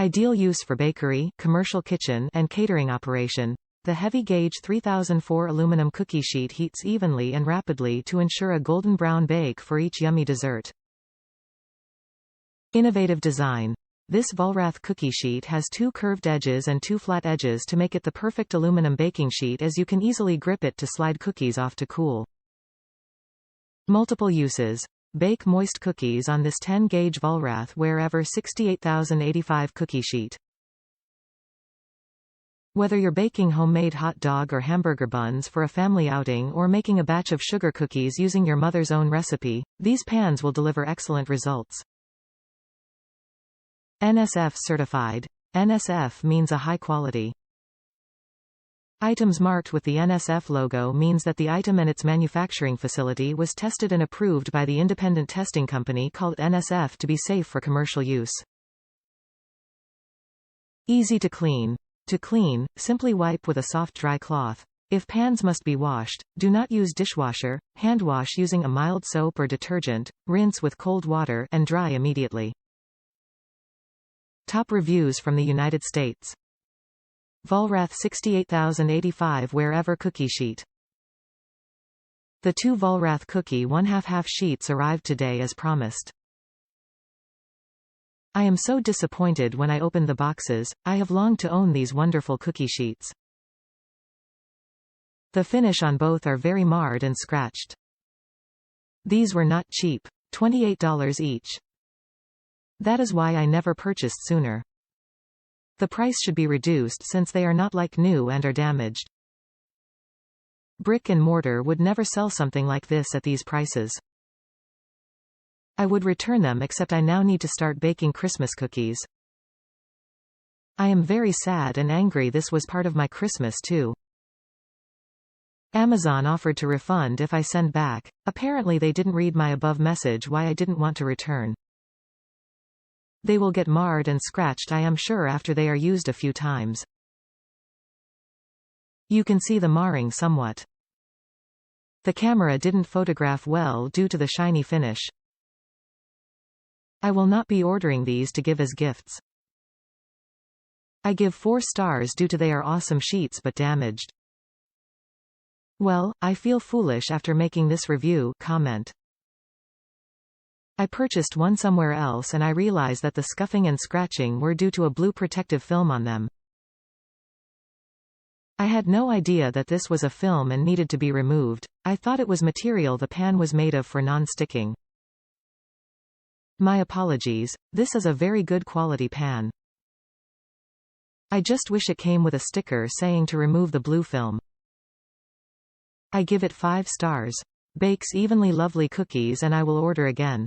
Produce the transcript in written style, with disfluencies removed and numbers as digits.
Ideal use for bakery, commercial kitchen, and catering operation. The heavy-gauge 3004 aluminum cookie sheet heats evenly and rapidly to ensure a golden brown bake for each yummy dessert. Innovative design. This Vollrath cookie sheet has 2 curved edges and 2 flat edges to make it the perfect aluminum baking sheet, as you can easily grip it to slide cookies off to cool. Multiple uses. Bake moist cookies on this 10-gauge Vollrath Wear Ever 68085 cookie sheet. Whether you're baking homemade hot dog or hamburger buns for a family outing or making a batch of sugar cookies using your mother's own recipe, these pans will deliver excellent results. NSF certified. NSF means a high quality. Items marked with the NSF logo means that the item and its manufacturing facility was tested and approved by the independent testing company called NSF to be safe for commercial use. Easy to clean. To clean, simply wipe with a soft dry cloth. If pans must be washed, do not use dishwasher, hand wash using a mild soap or detergent, rinse with cold water, and dry immediately. Top reviews from the United States. Vollrath 68085 Wear Ever cookie sheet. The 2 Vollrath cookie 1/2 sheets arrived today as promised. I am so disappointed when I opened the boxes. I have longed to own these wonderful cookie sheets. The finish on both are very marred and scratched. These were not cheap. $28 each. That is why I never purchased sooner. The price should be reduced since they are not like new and are damaged. Brick and mortar would never sell something like this at these prices. I would return them, except I now need to start baking Christmas cookies. I am very sad and angry. This was part of my Christmas too. Amazon offered to refund if I send back. Apparently they didn't read my above message why I didn't want to return. They will get marred and scratched, I am sure, after they are used a few times. You can see the marring somewhat. The camera didn't photograph well due to the shiny finish. I will not be ordering these to give as gifts. I give 4 stars due to they are awesome sheets but damaged. Well, I feel foolish after making this review. Comment. I purchased one somewhere else and I realized that the scuffing and scratching were due to a blue protective film on them. I had no idea that this was a film and needed to be removed. I thought it was material the pan was made of for non-sticking. My apologies. This is a very good quality pan. I just wish it came with a sticker saying to remove the blue film. I give it 5 stars. Bakes evenly lovely cookies and I will order again.